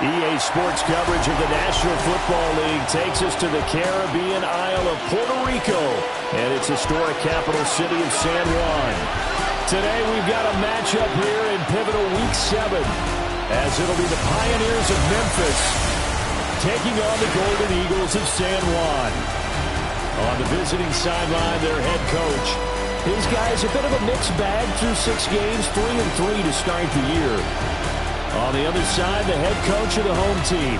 EA Sports coverage of the National Football League takes us to the Caribbean Isle of Puerto Rico and its historic capital city of San Juan. Today we've got a matchup here in pivotal Week 7 as it'll be the Pioneers of Memphis taking on the Golden Eagles of San Juan. On the visiting sideline, their head coach. His guys a bit of a mixed bag through 6 games, 3-3 to start the year. On the other side, the head coach of the home team.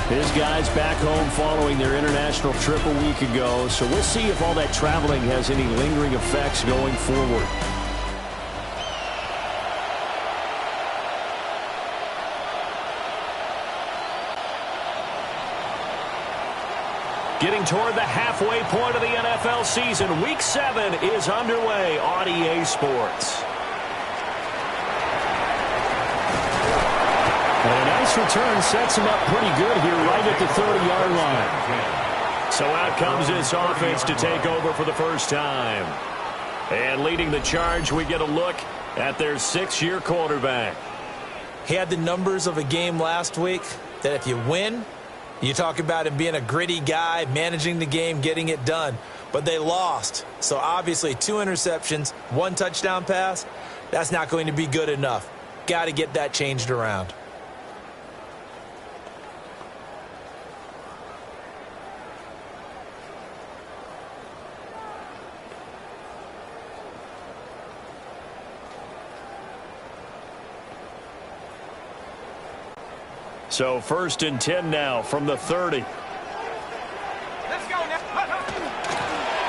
His guys back home following their international trip a week ago. So we'll see if all that traveling has any lingering effects going forward. Getting toward the halfway point of the NFL season, Week 7 is underway on EA Sports. And a nice return sets him up pretty good here right at the 30-yard line. So out comes this offense to take over for the first time. And leading the charge, we get a look at their 6-year quarterback. He had the numbers of a game last week that if you win, you talk about him being a gritty guy, managing the game, getting it done. But they lost. So obviously 2 interceptions, 1 touchdown pass, that's not going to be good enough. Got to get that changed around. So 1st and 10 now from the 30. Let's go now.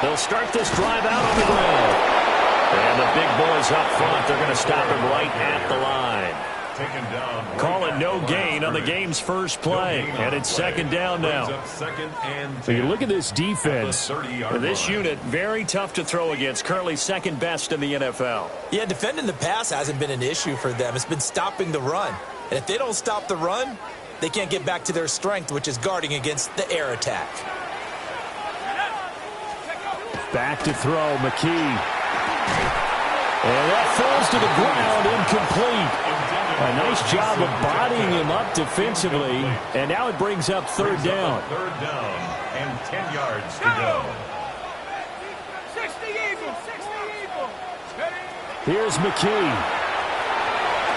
They'll start this drive out on the ground. And the big boys up front, they're going to stop him right at the line. Taken down. Call it no gain on the game's first play. And it's 2nd down now. So you look at this defense. This unit, very tough to throw against. Currently 2nd best in the NFL. Yeah, defending the pass hasn't been an issue for them. It's been stopping the run. And if they don't stop the run, they can't get back to their strength, which is guarding against the air attack. Back to throw, McKee. And that falls to the ground, incomplete. A nice job of bodying him up defensively. And now it brings up 3rd down. 3rd down and 10 yards to go. 60 Eagles, 60 Eagles. Here's McKee.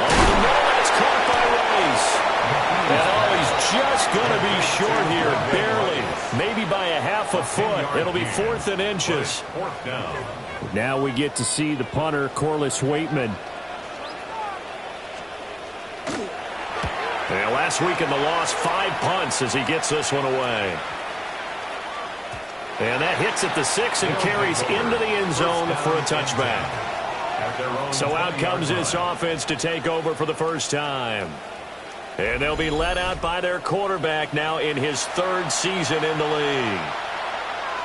Oh, no, that's caught by Rice. And he's just going to be short here, barely. Maybe by a half a foot. It'll be 4th and inches. 4th down. Now we get to see the punter, Corliss Waitman. And last week in the loss, 5 punts as he gets this one away. And that hits at the 6 and carries into the end zone for a touchback. So out comes this offense to take over for the first time. And they'll be led out by their quarterback now in his 3rd season in the league.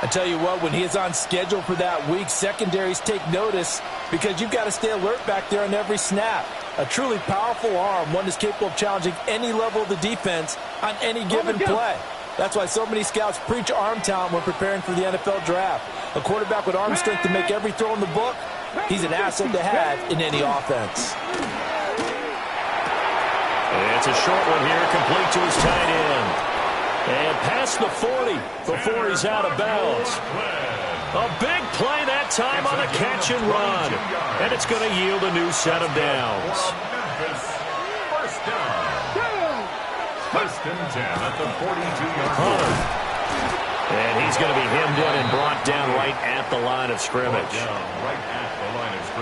I tell you what, when he is on schedule for that week, secondaries take notice because you've got to stay alert back there on every snap. A truly powerful arm, one that's capable of challenging any level of the defense on any given play. That's why so many scouts preach arm talent when preparing for the NFL draft. A quarterback with arm strength to make every throw in the book, he's an asset to have in any offense. It's a short one here, complete to his tight end. And past the 40 before he's out of bounds. A big play that time on a catch and run. And it's going to yield a new set of downs. First down. 1st and 10 at the 42-yard line. And he's going to be hemmed in and brought down right at the line of scrimmage.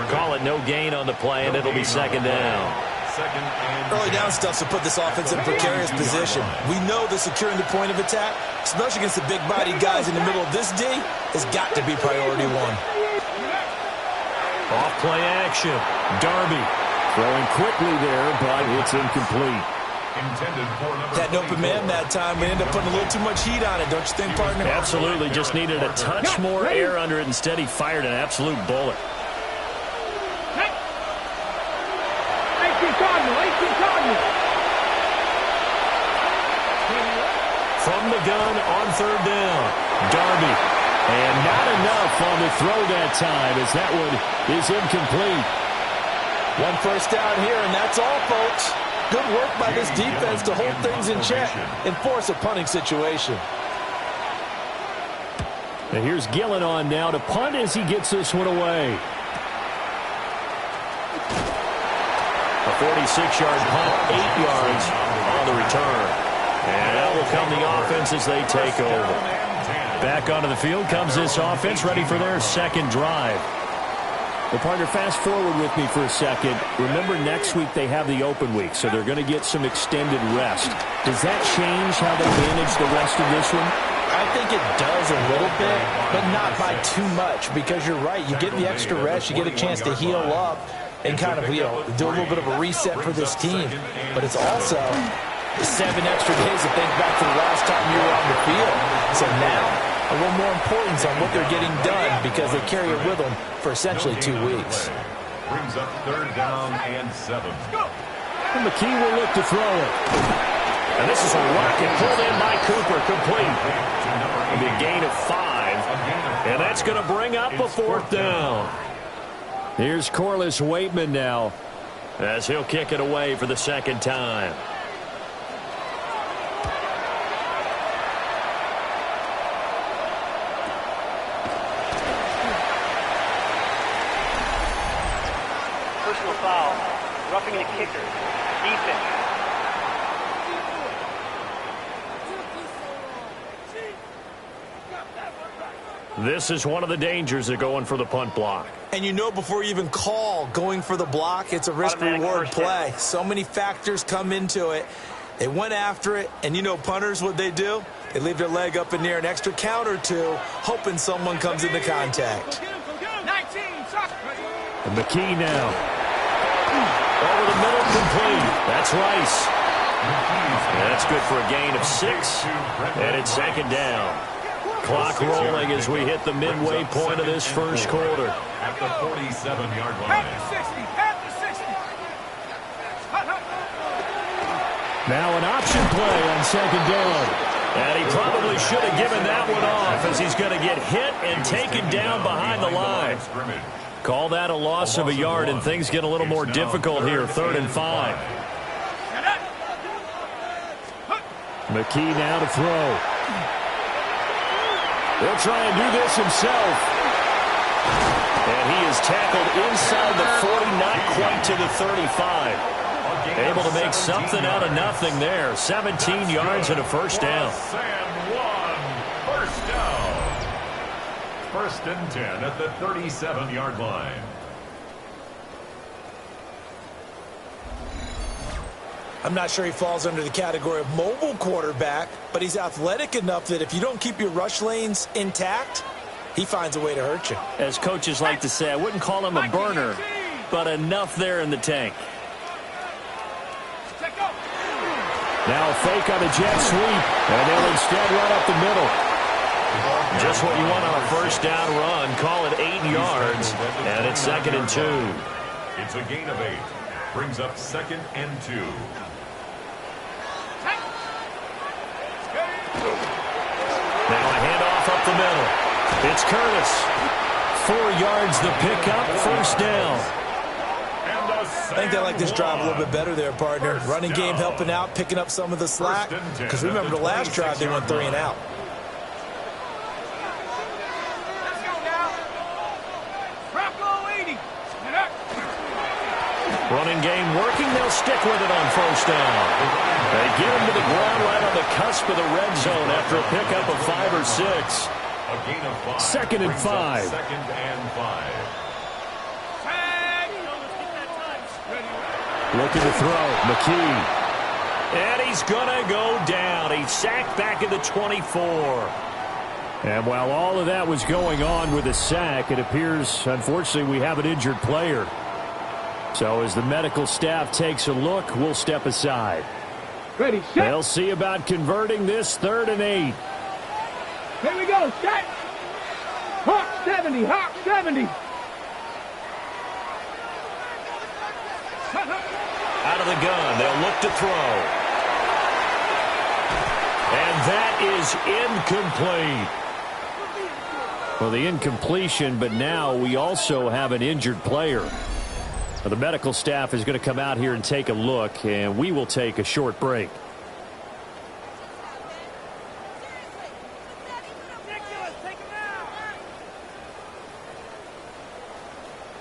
Call it no gain on the play, and it'll be 2nd down. Early down stuff to put this offense in a precarious position. We know that securing the point of attack, especially against the big-bodied guys in the middle of this D, has got to be priority 1. Off play action. Darby throwing quickly there, but it's incomplete. Had an open man that time. We ended up putting a little too much heat on it, don't you think, partner? Absolutely. Just needed a touch more air under it. Instead, he fired an absolute bullet. From the gun on 3rd down. Darby. And not enough on the throw that time as that one is incomplete. 1 first down here, and that's all, folks. Good work by this defense to hold things in check and force a punting situation. And here's Gillen on now to punt as he gets this one away. A 46-yard punt, 8 yards on the return. And that will come the offense as they take over. Back onto the field comes this offense, ready for their second drive. Well, partner, fast forward with me for a second. Remember, next week they have the open week, so they're going to get some extended rest. Does that change how they manage the rest of this one? I think it does a little bit, but not by too much, because you're right. You get the extra rest, you get a chance to heal up and kind of, do a little bit of a reset for this team. But it's also 7 extra days to think back to the last time you were on the field. So now, a little more importance on what they're getting done because they carry it with them for essentially 2 weeks. Brings up 3rd down and 7. And McKee will look to throw it. And this is a rocket pulled in by Cooper, complete. A big gain of 5. And that's going to bring up a 4th down. Here's Corliss Waitman now as he'll kick it away for the second time. Personal foul. Roughing the kicker. Defense. This is one of the dangers of going for the punt block. And before you even call going for the block, it's a risk-reward play. So many factors come into it. They went after it, and punters, what they do? They leave their leg up in the air an extra count or two, hoping someone comes into contact. 19, And McKee now. Over the middle, complete. That's Rice. And that's good for a gain of 6. And it's 2nd down. Clock rolling as we hit the midway point of this first quarter. At the 47-yard line. At the 60. At the 60. Now an option play on 2nd down. And he probably should have given that one off as he's going to get hit and taken down behind the line. Call that a loss of a yard, and things get a little more difficult here. 3rd and 5. McKee now to throw. He'll try and do this himself. And he is tackled inside the 40, not quite to the 35. Able to make something out of nothing there. 17 yards and a 1st down. First down. 1st and 10 at the 37-yard line. I'm not sure he falls under the category of mobile quarterback, but he's athletic enough that if you don't keep your rush lanes intact, he finds a way to hurt you. As coaches like to say, I wouldn't call him a burner, but enough there in the tank. Now a fake on a jet sweep, and they'll instead run up the middle. Just what you want on a 1st down run. Call it 8 yards, and it's 2nd and 2. It's a gain of 8. Brings up 2nd and 2. Now a handoff up the middle. It's Curtis. 4 yards the pickup, 1st down. I think they like this drive a little bit better there, partner. Running game helping out, picking up some of the slack. Because remember the last drive they went 3 and out. Let's go now. Bronco 80. Running game working. They'll stick with it on 1st down. They get him to the ground right on the cusp of the red zone after a pickup of 5 or 6. A gain of 5. 2nd and 5. 2nd and 5. Looking to throw. McKee. And he's going to go down. He's sacked back at the 24. And while all of that was going on with a sack, it appears, unfortunately, we have an injured player. So as the medical staff takes a look, we'll step aside. Ready, set. They'll see about converting this 3rd and 8. Here we go, set. Hawk 70, Hawk 70. Out of the gun, they'll look to throw. And that is incomplete. Well, the incompletion, but now we also have an injured player. Well, the medical staff is going to come out here and take a look, and we will take a short break.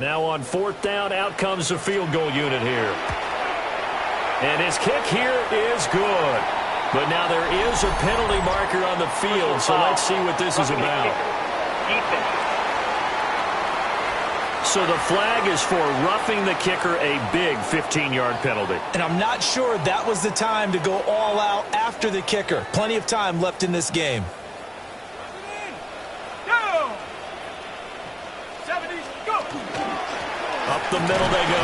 Now on 4th down, out comes the field goal unit here. And his kick here is good. But now there is a penalty marker on the field, so let's see what this is about. So the flag is for roughing the kicker, a big 15-yard penalty. And I'm not sure that was the time to go all out after the kicker. Plenty of time left in this game. Up the middle they go.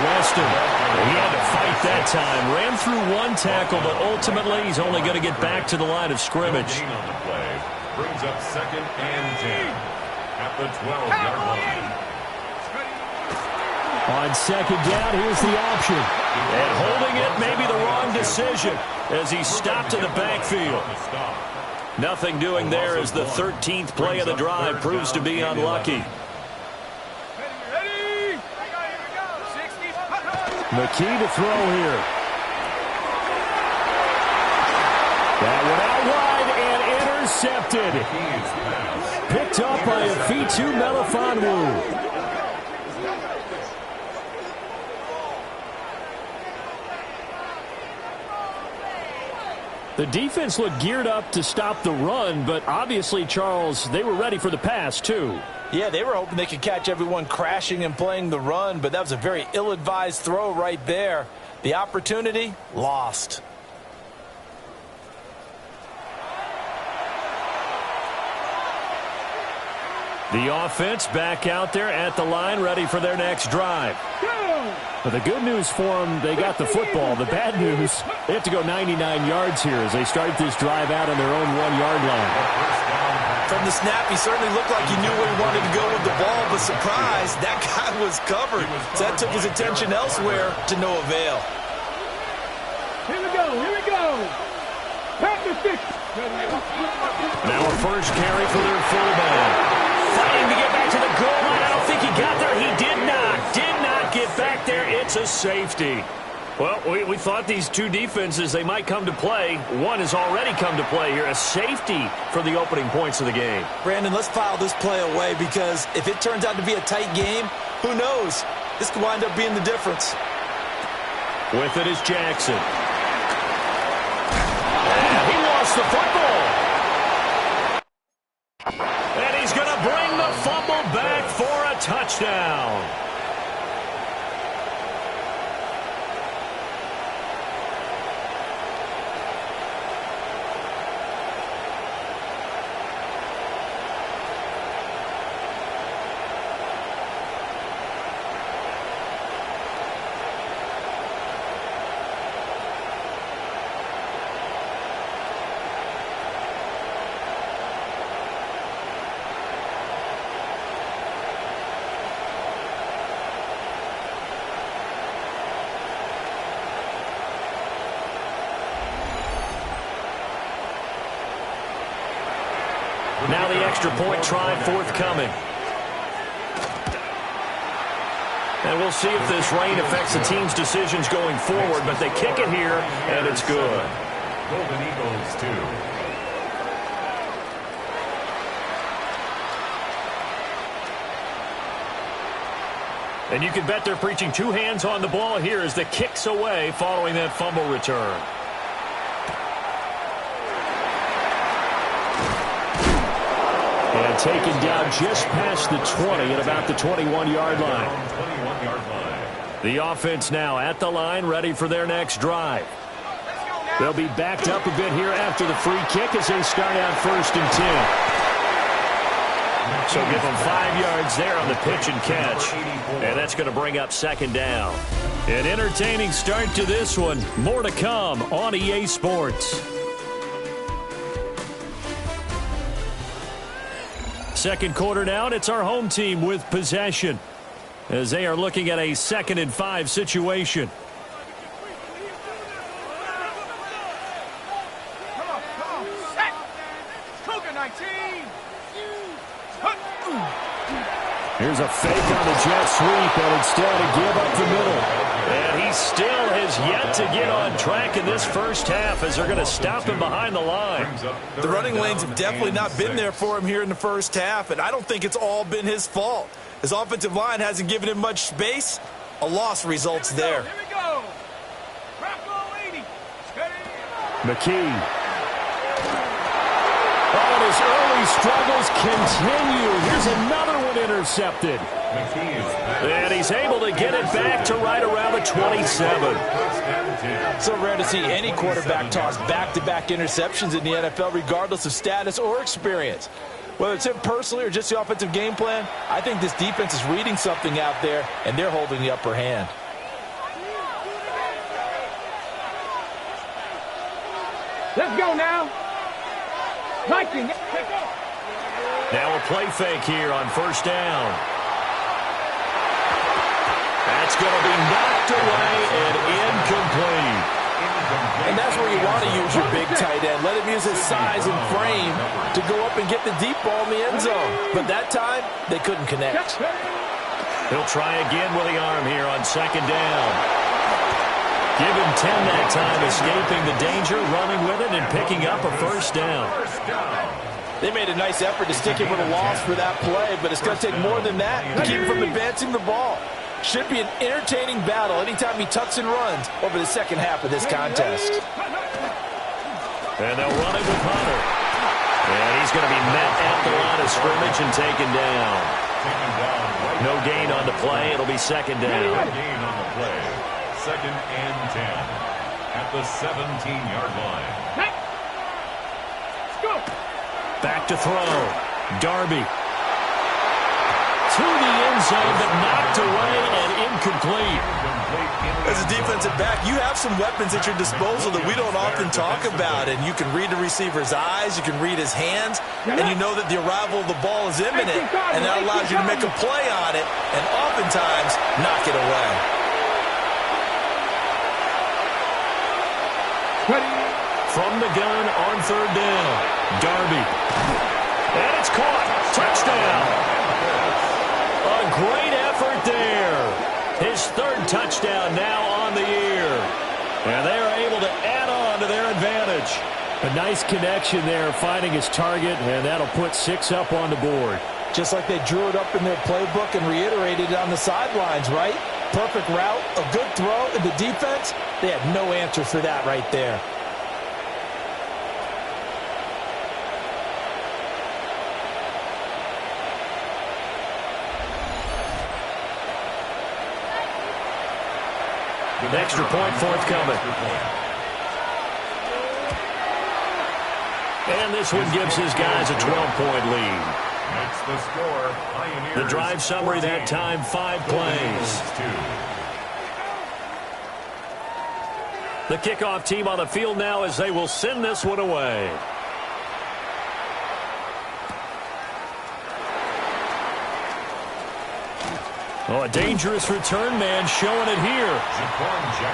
Weston, he had to fight that time. Ran through one tackle, but ultimately he's only going to get back to the line of scrimmage. Gain on the play. Brings up 2nd and 10 at the 12-yard line. On 2nd down, here's the option. And holding it may be the wrong decision as he stopped in the backfield. Nothing doing there as the 13th play of the drive proves to be unlucky. McKee to throw here. That one out wide and intercepted. Picked up by a Fitu Melifonwu. The defense looked geared up to stop the run, but obviously, Charles, they were ready for the pass, too. Yeah, they were hoping they could catch everyone crashing and playing the run, but that was a very ill-advised throw right there. The opportunity, lost. The offense back out there at the line, ready for their next drive. But the good news for them, they got the football. The bad news, they have to go 99 yards here as they start this drive out on their own 1-yard line. From the snap, he certainly looked like he knew where he wanted to go with the ball, but surprise, that guy was covered. So that took his attention elsewhere to no avail. Here we go, here we go. Pass the stick. Now a first carry for their fullback. Fighting to get back to the goal line. I don't think he got there. He did not get back there. It's a safety. Well, we thought these two defenses, they might come to play. One has already come to play here. A safety for the opening points of the game. Brandon, let's file this play away because if it turns out to be a tight game, who knows? This could wind up being the difference. With it is Jackson. And he lost the football. And he's going to bring the fumble back for a touchdown. Now the extra point try forthcoming. And we'll see if this rain affects the team's decisions going forward, but they kick it here, and it's good. Golden Eagles 2. And you can bet they're preaching two hands on the ball here as the kick's away following that fumble return. And taken down just past the 20 at about the 21-yard line. The offense now at the line, ready for their next drive. They'll be backed up a bit here after the free kick as they start out 1st and 10. So give them 5 yards there on the pitch and catch. And that's going to bring up 2nd down. An entertaining start to this one. More to come on EA Sports. Second quarter now, and it's our home team with possession as they are looking at a 2nd and 5 situation. Here's a fake on the jet sweep, and instead a give up the middle. And he still has yet to get on track in this first half as they're going to stop him behind the line. The running lanes have definitely not been there for him here in the first half, and I don't think it's all been his fault. His offensive line hasn't given him much space. A loss results there. Here we go. McKee. Oh, and his early struggles continue. Here's another one intercepted. And he's able to get it back to right around the 27. So rare to see any quarterback toss back-to-back interceptions in the NFL, regardless of status or experience. Whether it's him personally or just the offensive game plan, I think this defense is reading something out there, and they're holding the upper hand. Let's go now. Viking. Now a play fake here on first down. That's going to be knocked away and incomplete. And that's where you want to use your big tight end. Let him use his size and frame to go up and get the deep ball in the end zone. But that time, they couldn't connect. He'll try again with the arm here on second down. Give him 10 that time, escaping the danger, running with it, and picking up a first down. They made a nice effort to stick him with a loss for that play, but it's going to take more than that to keep him from advancing the ball. Should be an entertaining battle anytime he tucks and runs over the second half of this contest. And they'll run it with Hunter. And he's going to be met at the line of scrimmage and taken down. No gain on the play. It'll be second down. No gain on the play. Second and 10 at the 17-yard line. Let's go. Back to throw. Darby. To the end zone, but knocked away and incomplete. As a defensive back, you have some weapons at your disposal that we don't often talk about. And you can read the receiver's eyes, you can read his hands, and you know that the arrival of the ball is imminent. And that allows you to make a play on it and oftentimes knock it away. From the gun on third down. Darby. And it's caught. Touchdown. A great effort there. His third touchdown now on the year. And they are able to add on to their advantage. A nice connection there, finding his target, and that'll put 6 up on the board. Just like they drew it up in their playbook and reiterated it on the sidelines, right? Perfect route, a good throw, and the defense, they had no answer for that right there. An extra point forthcoming. And this one gives his guys a 12-point lead. That's the score. Pioneers The drive summary that time, 5 plays. The kickoff team on the field now as they will send this one away. Oh, a dangerous return man showing it here.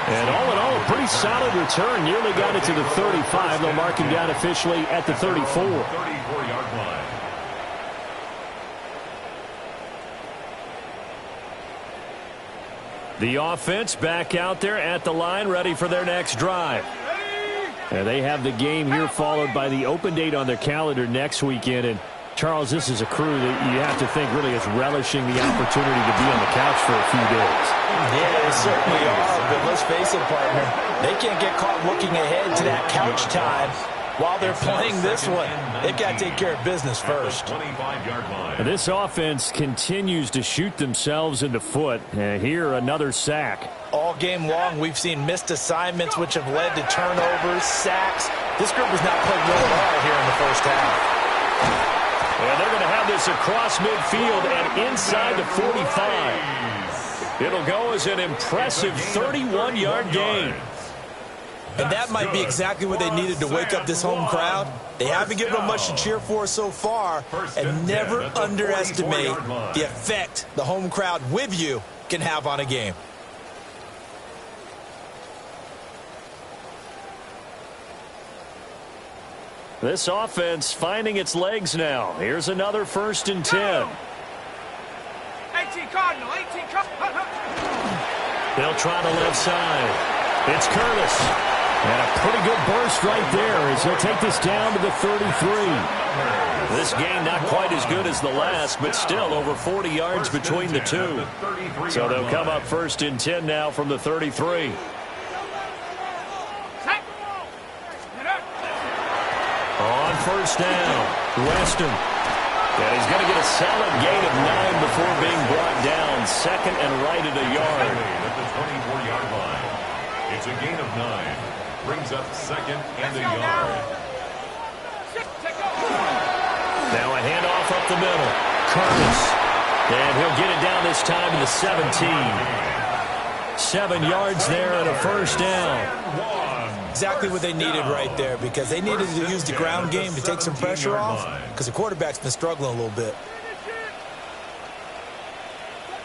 And all in all, a pretty solid return. Nearly got it to the 35. They'll mark him down officially at the 34. 34-yard line. The offense back out there at the line, ready for their next drive. And they have the game here followed by the open date on their calendar next weekend. And Charles, this is a crew that you have to think really is relishing the opportunity to be on the couch for a few days. Yeah, they certainly are, but let's face it, partner, they can't get caught looking ahead to that couch time while they're playing this one. They've got to take care of business first. 25-yard line. And this offense continues to shoot themselves in the foot. Here, another sack. All game long, we've seen missed assignments, which have led to turnovers, sacks. This group has not played well at all here in the first half. And they're going to have this across midfield and inside the 45. It'll go as an impressive 31-yard gain. And that might be exactly what they needed to wake up this home crowd. They haven't given them much to cheer for so far, and never underestimate the effect the home crowd with you can have on a game. This offense finding its legs now. Here's another 1st and 10. 18 Cardinal, 18 Cardinal. They'll try the left side. It's Curtis. And a pretty good burst right there as he'll take this down to the 33. This game not quite as good as the last, but still over 40 yards between the two. So they'll come up 1st and 10 now from the 33. On 1st down, Weston. And he's going to get a solid gain of 9 before being brought down. 2nd and right at a yard. At the 24-yard line. It's a gain of 9. Brings up 2nd and a yard. Now a handoff up the middle. Curtis. And he'll get it down this time to the 17. 7 yards there and a 1st down. Exactly what they needed right there, because they needed to use the ground game to take some pressure off, because the quarterback's been struggling a little bit.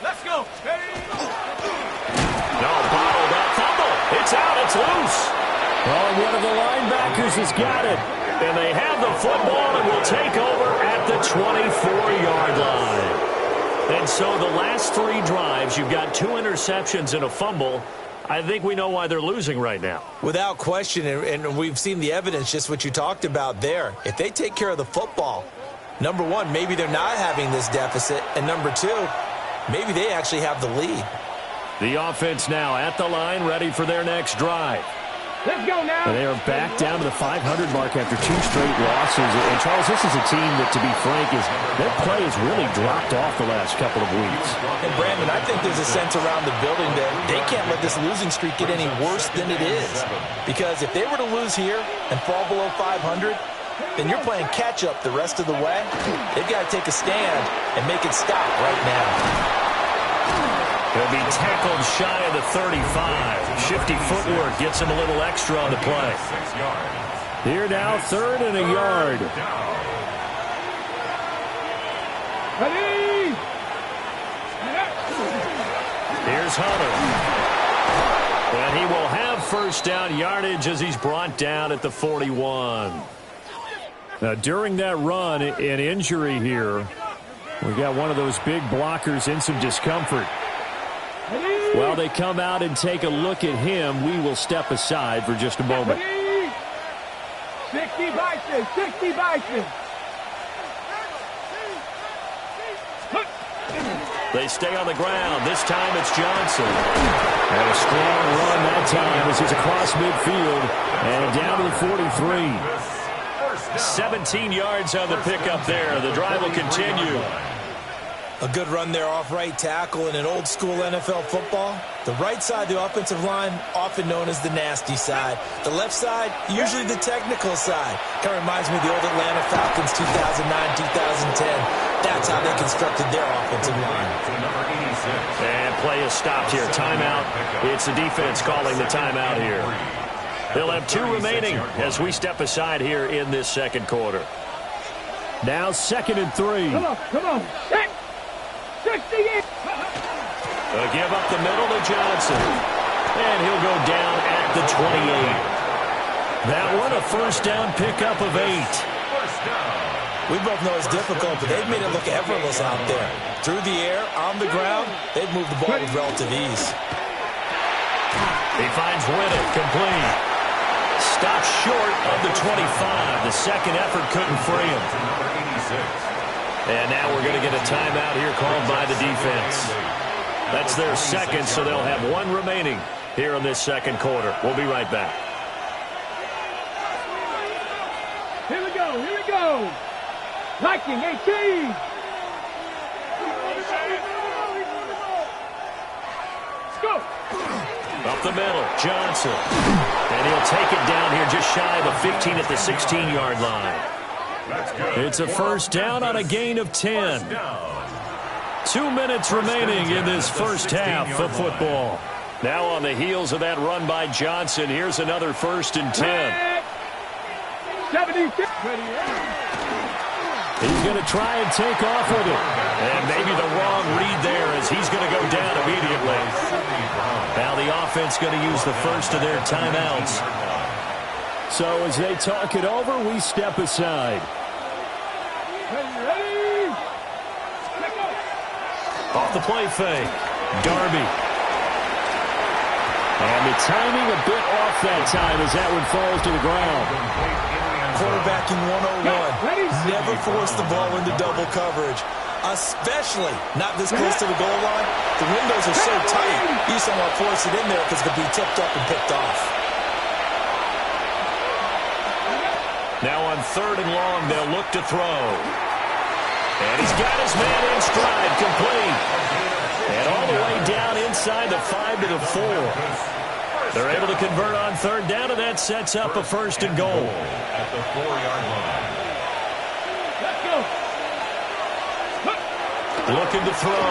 Let's go. No, bottled up fumble. It's out. It's loose. Oh, one of the linebackers has got it. And they have the football and will take over at the 24-yard line. And so the last 3 drives, you've got 2 interceptions and a fumble. I think we know why they're losing right now. Without question, and we've seen the evidence, just what you talked about there. If they take care of the football, number 1, maybe they're not having this deficit. And number 2, maybe they actually have the lead. The offense now at the line, ready for their next drive. Let's go now. And they are back down to the 500 mark after 2 straight losses. And, Charles, this is a team that, to be frank, their play has really dropped off the last couple of weeks. And, Brandon, I think there's a sense around the building that they can't let this losing streak get any worse than it is. Because if they were to lose here and fall below 500, then you're playing catch-up the rest of the way. They've got to take a stand and make it stop right now. He'll be tackled shy of the 35. Shifty footwork gets him a little extra on the play. Here now, 3rd and a yard. Ready? Here's Hunter. And he will have 1st down yardage as he's brought down at the 41. Now, during that run, an injury here. We got one of those big blockers in some discomfort. While they come out and take a look at him, we will step aside for just a moment. 60 Bison, 60 Bison. They stay on the ground. This time it's Johnson. And a strong run that time as he's across midfield and down to the 43. 17 yards on the pickup there. The drive will continue. A good run there off right tackle in an old-school NFL football. The right side, the offensive line, often known as the nasty side. The left side, usually the technical side. Kind of reminds me of the old Atlanta Falcons 2009, 2010. That's how they constructed their offensive line. And play is stopped here. Timeout. It's the defense calling the timeout here. They'll have 2 remaining as we step aside here in this 2nd quarter. Now 2nd and 3. Come on, come on. 60 in. They'll give up the middle to Johnson. And he'll go down at the 28. That one a 1st down pickup of 8. We both know it's difficult, but they've made it look effortless out there. Through the air, on the ground, they've moved the ball with relative ease. He finds Riddick complete. Stopped short of the 25. The 2nd effort couldn't free him. And now we're going to get a timeout here called by the defense. That's their 2nd, so they'll have 1 remaining here in this 2nd quarter. We'll be right back. Here we go, here we go. Viking 18. Let's go. Up the middle, Johnson. And he'll take it down here just shy of the 15 at the 16-yard line. It's a 1st down on a gain of 10. 2 minutes remaining in this 1st half of football. Now on the heels of that run by Johnson, here's another 1st and 10. 76. He's going to try and take off with it. And maybe the wrong read there as he's going to go down immediately. Now the offense going to use the first of their timeouts. So as they talk it over, we step aside. Off the play fake. Darby. And the timing a bit off that time as that one falls to the ground. Quarterbacking 101. Never force the ball into double coverage, especially not this close to the goal line. The windows are so tight, you just don't want to force it in there because it could be tipped up and picked off. Now on 3rd and long, they'll look to throw. And he's got his man in stride, complete. And all the way down inside the 5 to the 4. They're able to convert on 3rd down, and that sets up a 1st and goal. At the 4-yard line. Let's go. Looking to throw.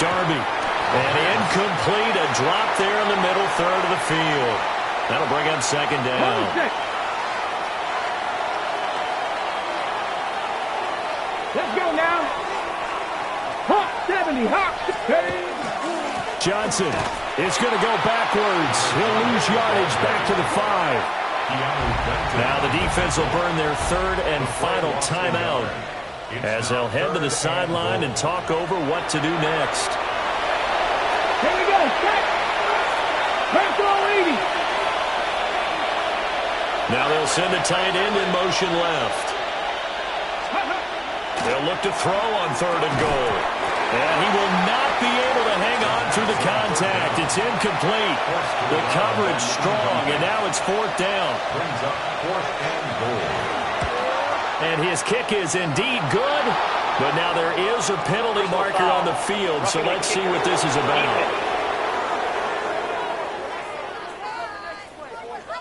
Darby. And incomplete. A drop there in the middle 3rd of the field. That'll bring up 2nd down. Let's go now. Hawk 70. Hawk. Johnson is going to go backwards. He'll lose yardage back to the 5. Now the defense will burn their 3rd and final timeout as they'll head to the sideline and talk over what to do next. Here we go. Set. Press all 80. Now they'll send the tight end in motion left. They'll look to throw on 3rd and goal. And he will not be able to hang on through the contact. It's incomplete. The coverage strong, and now it's 4th down. Brings up 4th and goal. And his kick is indeed good, but now there is a penalty marker on the field, so let's see what this is about.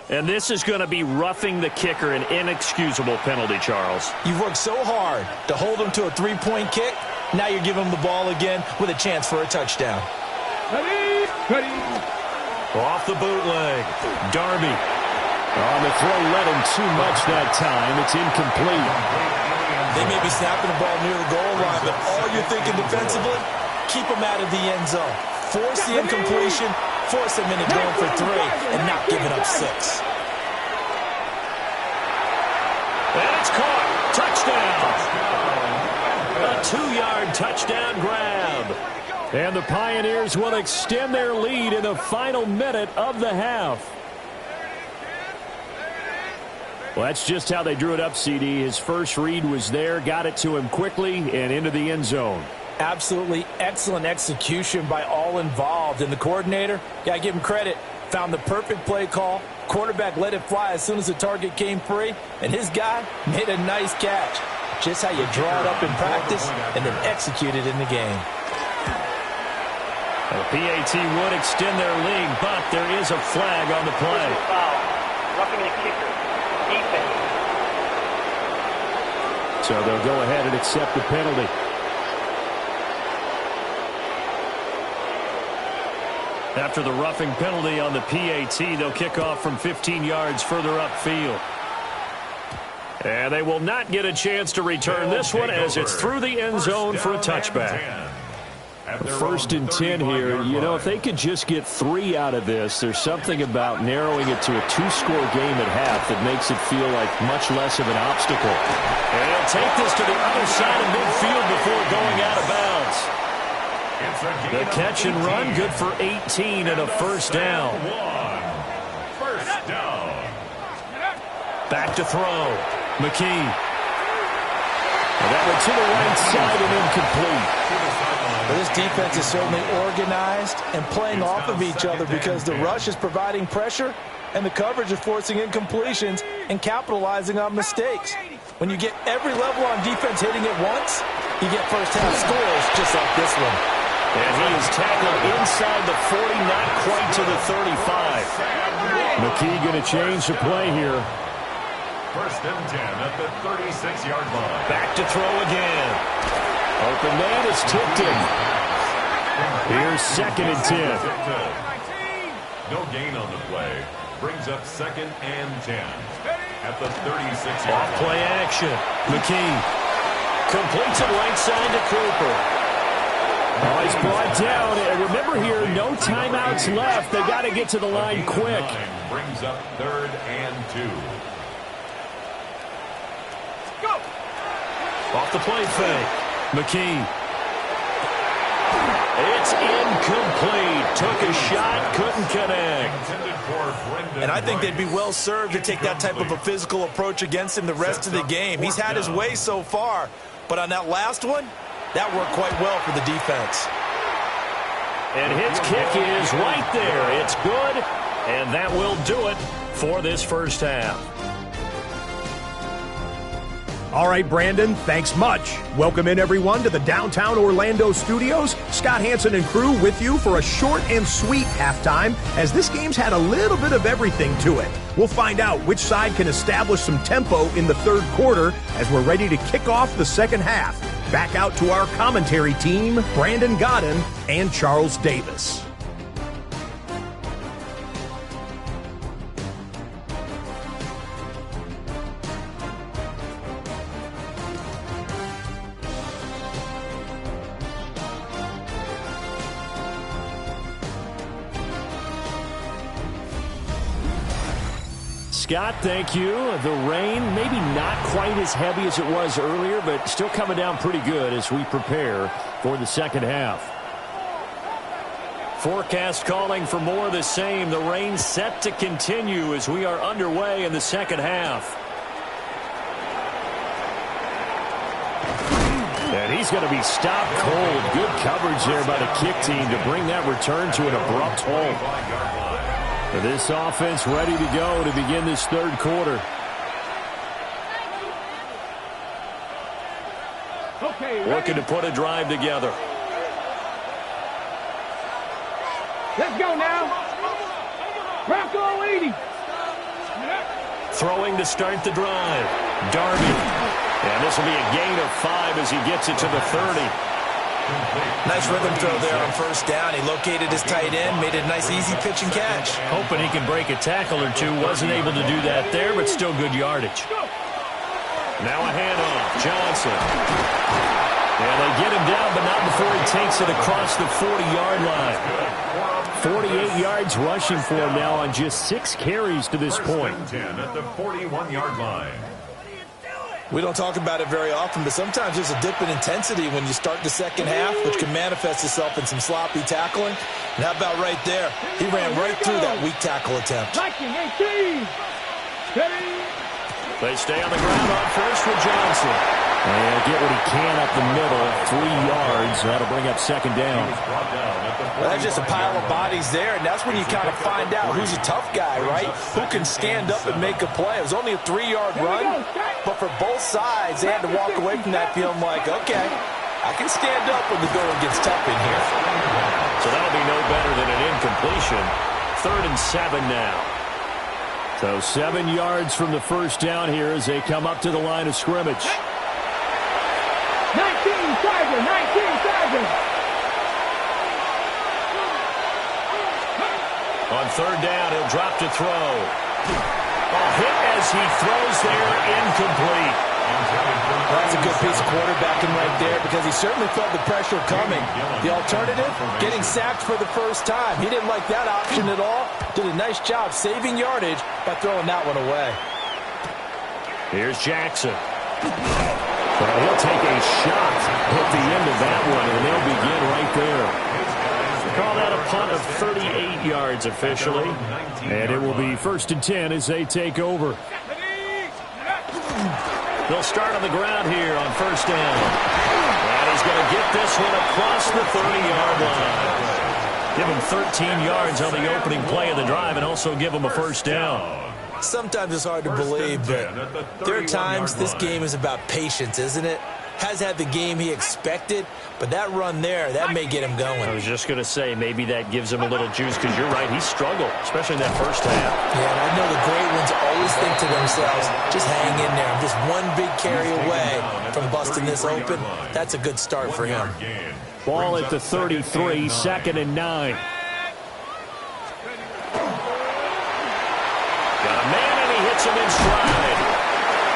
And this is going to be roughing the kicker, an inexcusable penalty, Charles. You've worked so hard to hold him to a 3-point kick. Now you're giving him the ball again with a chance for a touchdown. Ready. Ready. Off the bootleg. Darby. On the throw, let him too much that time. It's incomplete. They may be snapping the ball near the goal line, but all you're thinking defensively, keep them out of the end zone. Force the incompletion, force them into going for 3, and not giving up 6. And it's caught. Touchdown. A 2-yard touchdown grab. And the Pioneers will extend their lead in the final minute of the half. Well, that's just how they drew it up, CD. His first read was there, got it to him quickly, and into the end zone. Absolutely excellent execution by all involved. And the coordinator, got to give him credit, found the perfect play call. Quarterback let it fly as soon as the target came free, and his guy made a nice catch. Just how you draw it up in practice and then execute it in the game. The PAT would extend their lead, but there is a flag on the play. Foul. Roughing the kicker. Defense. So they'll go ahead and accept the penalty. After the roughing penalty on the PAT, they'll kick off from 15 yards further upfield. And they will not get a chance to return this one as it's through the end zone for a touchback. 1st and 10 here. You know, if they could just get 3 out of this, there's something about narrowing it to a 2-score game at half that makes it feel like much less of an obstacle. And he'll take this to the other side of midfield before going out of bounds. The catch and run, good for 18 and a 1st down. First down. Back to throw. McKee. And that went to the right side and incomplete. Well, this defense is certainly organized and playing off of each other because the rush is providing pressure and the coverage is forcing incompletions and capitalizing on mistakes. When you get every level on defense hitting at once, you get first-half scores just like this one. And he is tackled inside the 40, not quite to the 35. McKee going to change the play here. 1st and 10 at the 36-yard line. Back to throw again. Open man is tipped in. Here's 2nd and 10. No gain on the play. Brings up 2nd and 10 at the 36-yard line. Off play action. McKee completes it right side to Cooper. Oh, he's brought down. And remember here, no timeouts left. They got to get to the line quick. Brings up 3rd and 2. Off the play fake. McKee. It's incomplete. Took a shot, couldn't connect. And I think they'd be well served to take that type of a physical approach against him the rest of the game. He's had his way so far, but on that last one, that worked quite well for the defense. And his kick is right there. It's good, and that will do it for this first half. All right, Brandon, thanks much. Welcome in, everyone, to the downtown Orlando studios. Scott Hansen and crew with you for a short and sweet halftime, as this game's had a little bit of everything to it. We'll find out which side can establish some tempo in the third quarter as we're ready to kick off the second half. Back out to our commentary team, Brandon Godden and Charles Davis. Scott, thank you. The rain, maybe not quite as heavy as it was earlier, but still coming down pretty good as we prepare for the second half. Forecast calling for more of the same. The rain set to continue as we are underway in the second half. And he's going to be stopped cold. Good coverage there by the kick team to bring that return to an abrupt halt. This offense ready to go to begin this third quarter. Looking to put a drive together. Let's go now. Rocco 80. Throwing to start the drive. Darby. And this will be a gain of 5 as he gets it to the 30. Nice rhythm throw there on first down. He located his tight end, made a nice easy pitch and catch. Hoping he can break a tackle or two. Wasn't able to do that there, but still good yardage. Now a handoff. Johnson. And they get him down, but not before he takes it across the 40-yard line. 48 yards rushing for him now on just 6 carries to this point. 10 at the 41-yard line. We don't talk about it very often, but sometimes there's a dip in intensity when you start the second half, which can manifest itself in some sloppy tackling. And how about right there? He ran right through that weak tackle attempt. They stay on the ground on first with Johnson. And get what he can up the middle, 3 yards. That'll bring up second down. Well, that's just a pile of bodies there, and that's when you kind of find out who's a tough guy, right? Who can stand up and make a play. It was only a 3-yard run, but for both sides, they had to walk away from that feeling like, okay, I can stand up when the going gets tough in here. So that'll be no better than an incompletion. 3rd and 7 now. So 7 yards from the first down here as they come up to the line of scrimmage. 19-7. On 3rd down, he'll drop to throw. A hit as he throws there, incomplete. That's a good piece of quarterbacking right there because he certainly felt the pressure coming. The alternative, getting sacked for the first time. He didn't like that option at all. Did a nice job saving yardage by throwing that one away. Here's Jackson. Well, he'll take a shot at the end of that one, and they'll begin right there. Call that a punt of 38 yards officially. And it will be 1st and 10 as they take over. They'll start on the ground here on first down. And he's going to get this one across the 30-yard line. Give him 13 yards on the opening play of the drive and also give him a first down. Sometimes it's hard to believe, but there are times this game is about patience, isn't it? Has had the game he expected, but that run there, that may get him going. I was just going to say, maybe that gives him a little juice because you're right, he struggled, especially in that first half. Yeah, and I know the great ones always think to themselves, just hang in there. I'm just one big carry away from busting this open. That's a good start for him. Ball at the 33, 2nd and 9. Got a man, and he hits him in stride.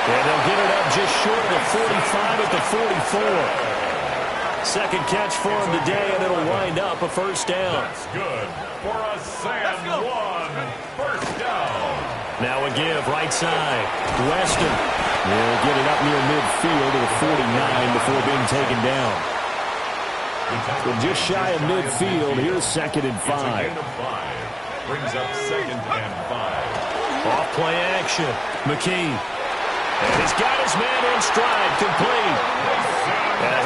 And they'll get it up just short of the 45 at the 44. Second catch for him today, and it'll wind up a first down. That's good for a San Juan first down. Now a give, right side. Weston will get it up near midfield to the 49 before being taken down. So just shy of midfield. Here's 2nd and 5. Brings up 2nd and 5. Off play action. McKee. And he's got his man in stride. Complete.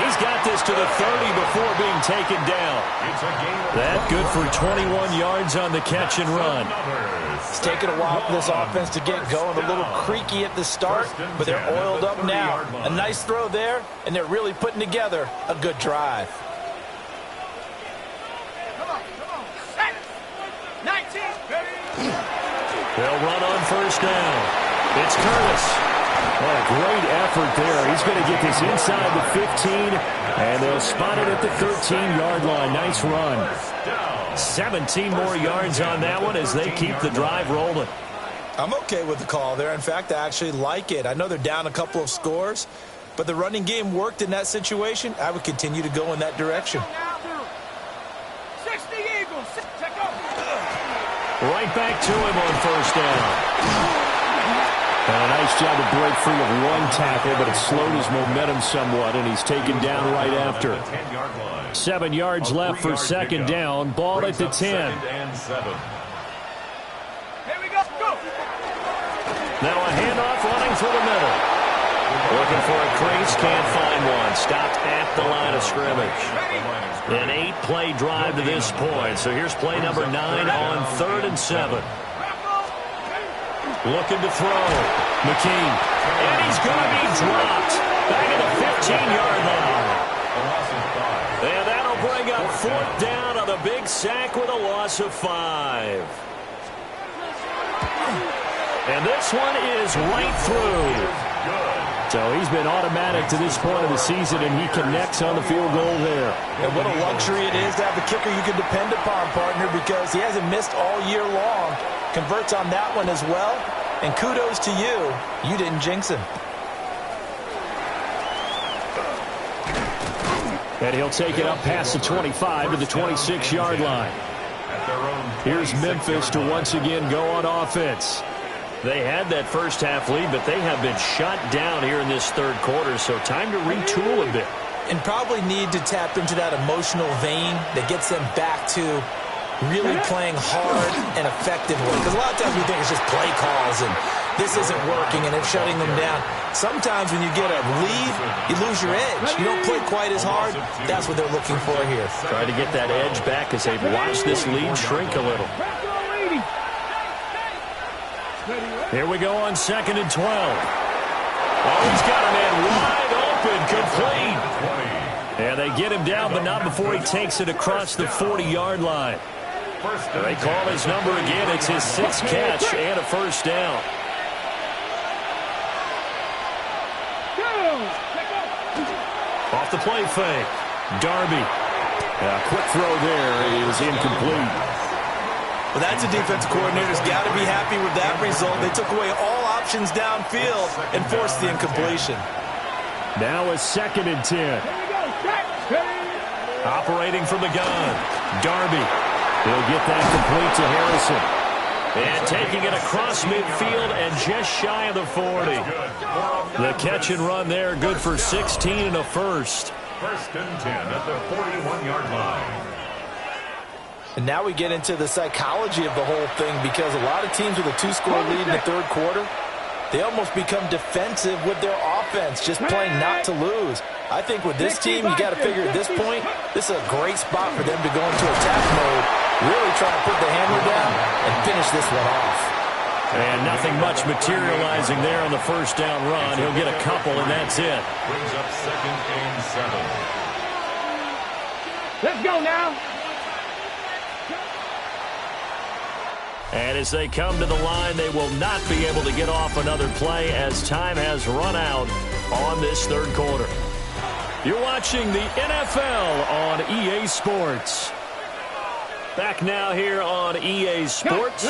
He's got this to the 30 before being taken down. That good for 21 yards on the catch and run. It's taken a while for this offense to get going. A little creaky at the start, but they're oiled up now. A nice throw there, and they're really putting together a good drive. They'll run on 1st down. It's Curtis. What a great effort there. He's going to get this inside the 15, and they'll spot it at the 13-yard line. Nice run. 17 more yards on that one as they keep the drive rolling. I'm okay with the call there. In fact, I actually like it. I know they're down a couple of scores, but the running game worked in that situation. I would continue to go in that direction. Right back to him on 1st down. And a nice job to break free of one tackle, but it slowed his momentum somewhat, and he's taken down right after. 7 yards left for 2nd down. Ball at the 10. Here we go. Now a handoff running through the middle. Looking for a crease, can't find one. Stopped at the line of scrimmage. An 8-play drive to this point. So here's play number 9 on 3rd and 7. Looking to throw. McKee. And he's going to be dropped. Back at the 15-yard line. And that'll bring up 4th down on a big sack with a loss of 5. And this one is right through. So he's been automatic to this point of the season, and he connects on the field goal there. And what a luxury it is to have a kicker you can depend upon, partner, because he hasn't missed all year long. Converts on that one as well. And kudos to you. You didn't jinx him. And he'll take it up past the 25 to the 26-yard line. Here's Memphis to once again go on offense. They had that first half lead, but they have been shut down here in this 3rd quarter, so time to retool a bit. And probably need to tap into that emotional vein that gets them back to really playing hard and effectively. Because a lot of times we think it's just play calls and this isn't working and it's shutting them down. Sometimes when you get a lead, you lose your edge. You don't play quite as hard. That's what they're looking for here. Try to get that edge back as they've watched this lead shrink a little. Here we go on 2nd and 12. Oh, he's got a man wide open, complete. And they get him down, but not before he takes it across the 40-yard line. They call his number again. It's his 6th catch and a 1st down. Off the play fake. Darby. A quick throw there is incomplete. Well, that's a defensive coordinator's got to be happy with that result. They took away all options downfield and forced the incompletion. Now a 2nd and 10. Operating from the gun. Darby. He'll get that complete to Harrison. And taking it across midfield and just shy of the 40. The catch and run there, good for 16 and a 1st. 1st and 10 at the 41-yard line. And now we get into the psychology of the whole thing, because a lot of teams with a 2-score lead in the 3rd quarter, they almost become defensive with their offense, just playing not to lose. I think with this team, you got to figure at this point, this is a great spot for them to go into attack mode, really try to put the hammer down and finish this one off. And nothing much materializing there on the 1st down run. He'll get a couple, and that's it. Brings up 2nd and 7. Let's go now. And as they come to the line, they will not be able to get off another play as time has run out on this 3rd quarter. You're watching the NFL on EA Sports. Back now here on EA Sports.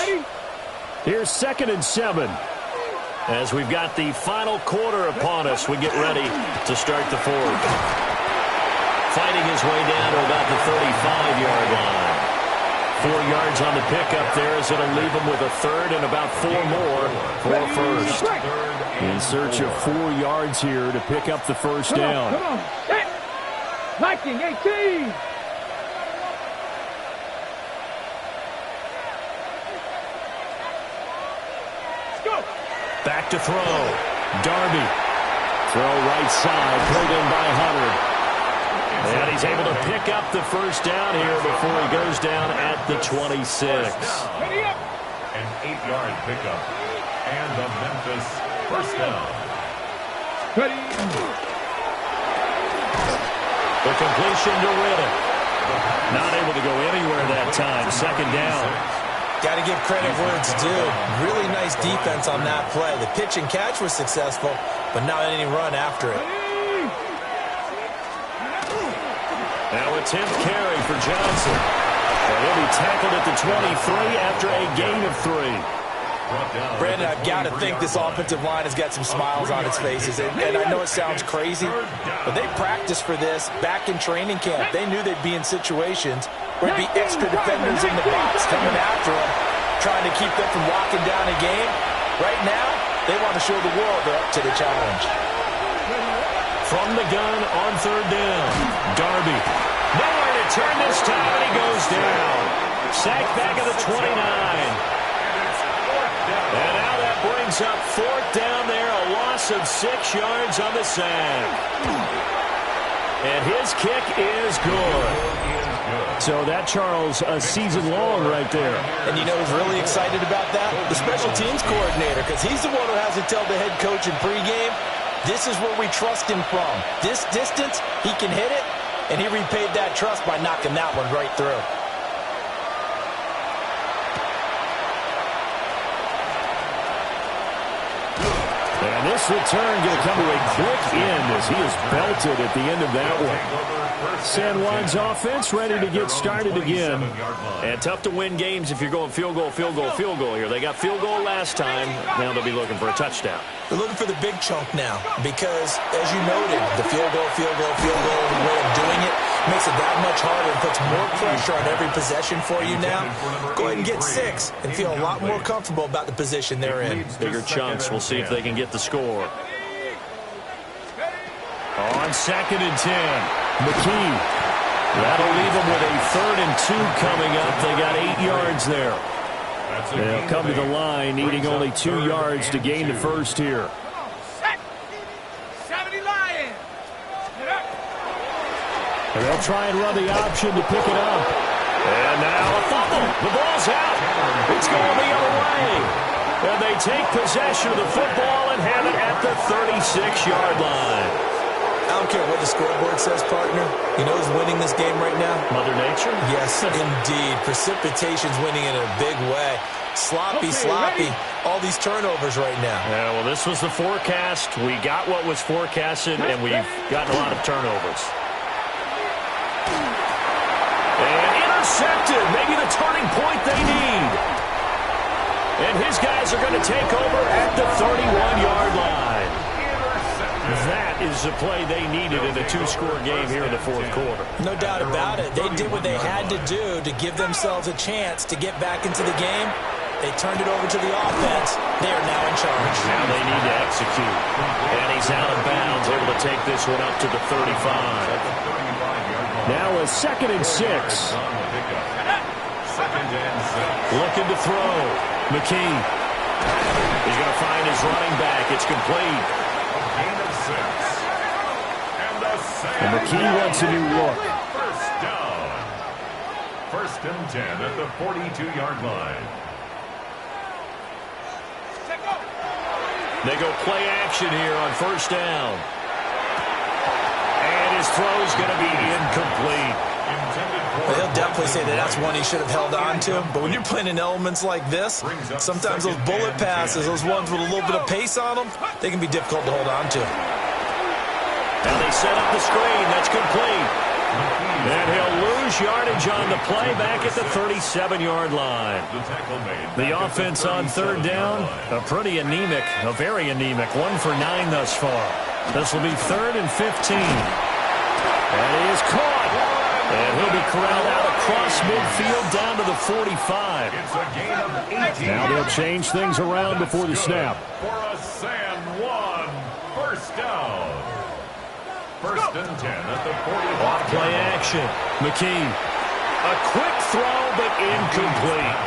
Here's 2nd and 7. As we've got the final quarter upon us, we get ready to start the 4th. Fighting his way down to about the 35-yard line. 4 yards on the pickup there, as it'll leave him with a 3rd and about 4 more for a 1st. In search of 4 yards here to pick up the 1st down. Viking 18. Back to throw. Darby. Throw right side. Pulled in by Hubbard. And he's able to pick up the first down here before he goes down at the 26. An 8-yard pickup. And the Memphis first down. The completion to Riddle. Not able to go anywhere that time. Second down. Got to give credit where it's due. Really nice defense on that play. The pitch and catch was successful, but not any run after it. Now a 10th carry for Johnson. And he'll be tackled at the 23 after a gain of 3. Brandon, I've got to think this offensive line has got some smiles on its faces. And I know it sounds crazy, but they practiced for this back in training camp. They knew they'd be in situations where there'd be extra defenders in the box coming after them, trying to keep them from locking down a game. Right now, they want to show the world they're up to the challenge. From the gun on third down. Darby. Nowhere to turn this time, and he goes down. Sacked back at the 29. And now that brings up fourth down there, a loss of 6 yards on the sack. And his kick is good. So that, Charles, a season long right there. And you know who's really excited about that? The special teams coordinator, because he's the one who has to tell the head coach in pregame, this is where we trust him from. This distance, he can hit it, and he repaid that trust by knocking that one right through. And this return going to come to a quick end as he is belted at the end of that one. San Juan's offense ready to get started again. And tough to win games if you're going field goal, field goal, field goal here. They got field goal last time. Now they'll be looking for a touchdown. They're looking for the big chunk now because, as you noted, the field goal, way of doing it makes it that much harder and puts more pressure on every possession for you now. Go ahead and get 6 and feel a lot more comfortable about the position they're in. Bigger chunks. We'll see if they can get the score. On second and 10, McKee. That'll leave them with a 3rd and 2 coming up. They got 8 yards there. They'll come to the line, needing only 2 yards to gain the first here. And they'll try and run the option to pick it up. And now a fumble. The ball's out. It's going the other way. And they take possession of the football and have it at the 36-yard line. I don't care what the scoreboard says, partner. You know who's winning this game right now? Mother Nature? Yes, indeed. Precipitation's winning in a big way. Sloppy. All these turnovers right now. Yeah, well, this was the forecast. We got what was forecasted, and we've gotten a lot of turnovers. And intercepted. Maybe the turning point they need. And his guys are going to take over at the 31-yard line. That is the play they needed in a 2-score game here in the fourth quarter. No doubt about it. They did what they had to do to give themselves a chance to get back into the game. They turned it over to the offense. They are now in charge. Now they need to execute. And he's out of bounds, able to take this one up to the 35. Now a 2nd and 6. Looking to throw. McKee. He's going to find his running back. It's complete. And McKee wants a new look. First down. 1st and 10 at the 42-yard line. They go play action here on 1st down. And his throw's going to be incomplete. They'll definitely say that that's one he should have held on to. But when you're playing in elements like this, sometimes those bullet passes, those ones with a little bit of pace on them, they can be difficult to hold on to. Now they set up the screen. That's complete. And he'll lose yardage on the play back at the 37-yard line. The offense on 3rd down, a pretty anemic, a very anemic, 1 for 9 thus far. This will be 3rd and 15. And he is caught. And he'll be corralled out across midfield down to the 45. It's a gain of 18. Now they'll change things around before the snap. For a San Juan first down. First and 10 at the 40. Off play action. McKee. A quick throw, but incomplete.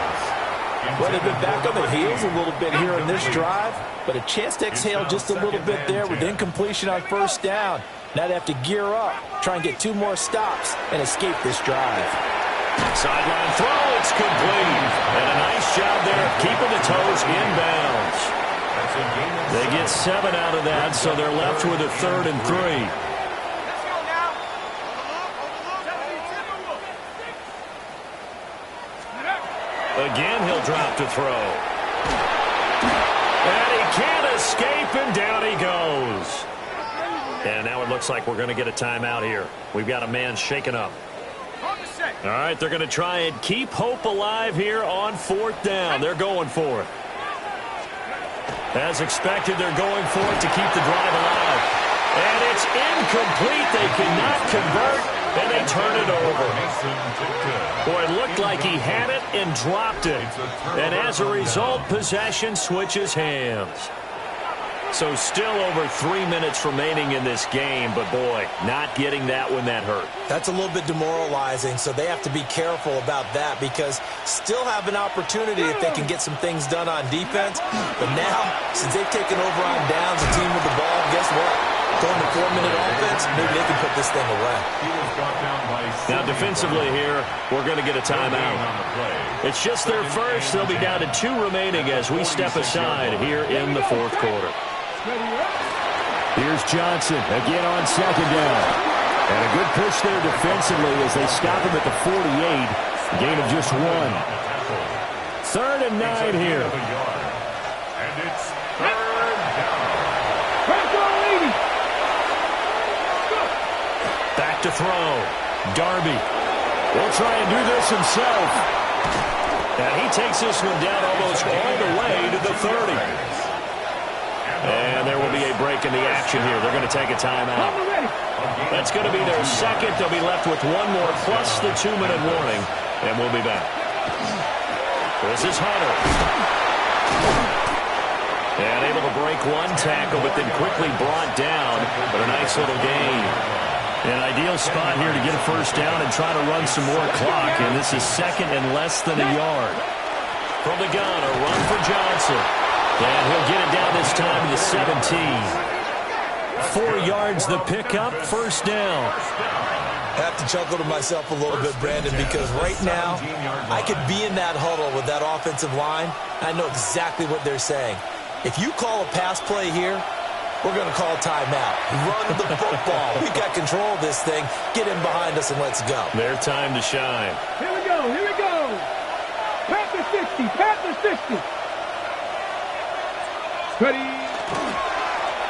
Well, they've been back on their heels a little bit here in this drive, but a chance to exhale just a little bit there with incompletion on first down. Now they have to gear up, try and get 2 more stops, and escape this drive. Sideline throw, it's complete. And a nice job there of keeping the toes inbounds. They get 7 out of that, so they're left with a 3rd and 3. Again, he'll drop to throw. And he can't escape, and down he goes. And now it looks like we're going to get a timeout here. We've got a man shaken up. All right, they're going to try and keep hope alive here on 4th down. They're going for it. As expected, they're going for it to keep the drive alive. And it's incomplete. They cannot convert, and they turn it over. Boy, it looked like he had it and dropped it. And as a result, possession switches hands. So still over 3 minutes remaining in this game, but boy, not getting that when that hurt. That's a little bit demoralizing, so they have to be careful about that because still have an opportunity if they can get some things done on defense. But now, since they've taken over on downs, a team with the ball, guess what? Going to 4-minute offense, maybe they can put this thing away. Now defensively here, we're going to get a timeout. It's just their first. They'll be down to 2 remaining as we step aside here in the 4th quarter. Here's Johnson again on 2nd down. And a good push there defensively as they stop him at the 48. A gain of just 1. 3rd and 9 here. And it's 3rd down. Back to throw. Darby will try and do this himself. And he takes this one down almost all the way to the 30. And there will be a break in the action here. They're going to take a timeout. That's going to be their second. They'll be left with 1 more plus the 2-minute warning. And we'll be back. This is Hunter. And able to break 1 tackle, but then quickly brought down. But a nice little gain. An ideal spot here to get a first down and try to run some more clock. And this is 2nd and less than a yard. From the gun, a run for Johnson. And he'll get it down this time to the 17. 4 yards the pickup, first down. I have to chuckle to myself a little bit, Brandon, because right now I could be in that huddle with that offensive line. I know exactly what they're saying. If you call a pass play here, we're going to call a timeout. Run the football. We got control of this thing. Get in behind us and let's go. Their time to shine. Here we go. Here we go. Panther 60. Panther 60. Ready.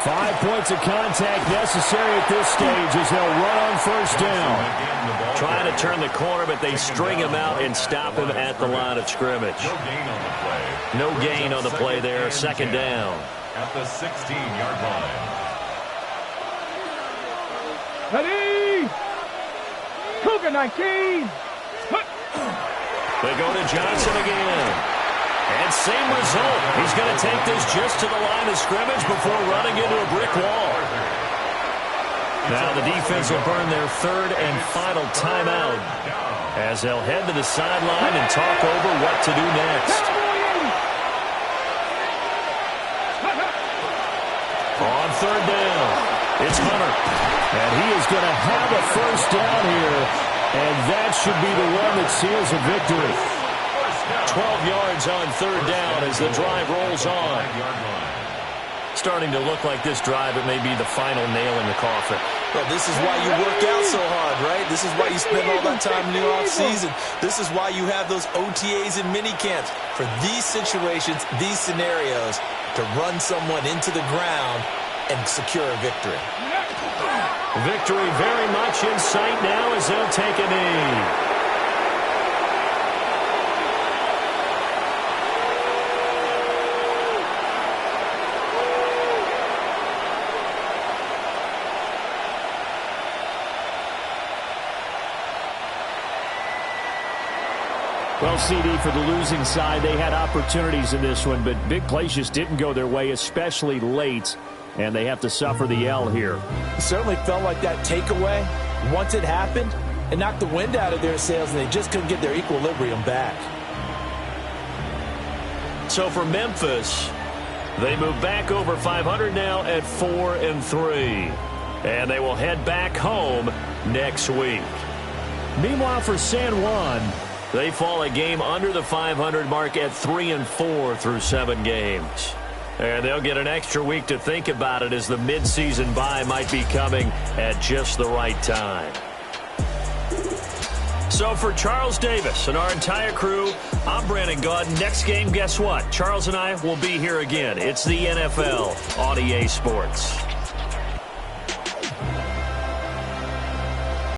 5 points of contact necessary at this stage as they'll run on first down. Trying to turn the corner, but they string him out and stop him at the line of scrimmage. No gain on the play there. 2nd down. At the 16-yard line. Ready. Cougar 19. They go to Johnson again. And same result. He's going to take this just to the line of scrimmage before running into a brick wall. Now the defense will burn their 3rd and final timeout as they'll head to the sideline and talk over what to do next. On 3rd down, it's Hunter. And he is going to have a first down here. And that should be the one that seals a victory. 12 yards on 3rd down as the drive rolls on. Starting to look like this drive, it may be the final nail in the coffin. Well, this is why you work out so hard, right? This is why you spend all that time in the offseason. This is why you have those OTAs and mini camps. For these situations, these scenarios, to run someone into the ground and secure a victory. Victory very much in sight now as they'll take a knee. Well, CD, for the losing side, they had opportunities in this one, but big plays just didn't go their way, especially late. and they have to suffer the L here. It certainly felt like that takeaway, once it happened, it knocked the wind out of their sails, and they just couldn't get their equilibrium back. So for Memphis, they move back over 500 now at 4-3. And they will head back home next week. Meanwhile, for San Juan, they fall a game under the 500 mark at 3-4 through 7 games. And they'll get an extra week to think about it, as the midseason bye might be coming at just the right time. So for Charles Davis and our entire crew, I'm Brandon Gaudin. Next game, guess what? Charles and I will be here again. It's the NFL on EA Sports.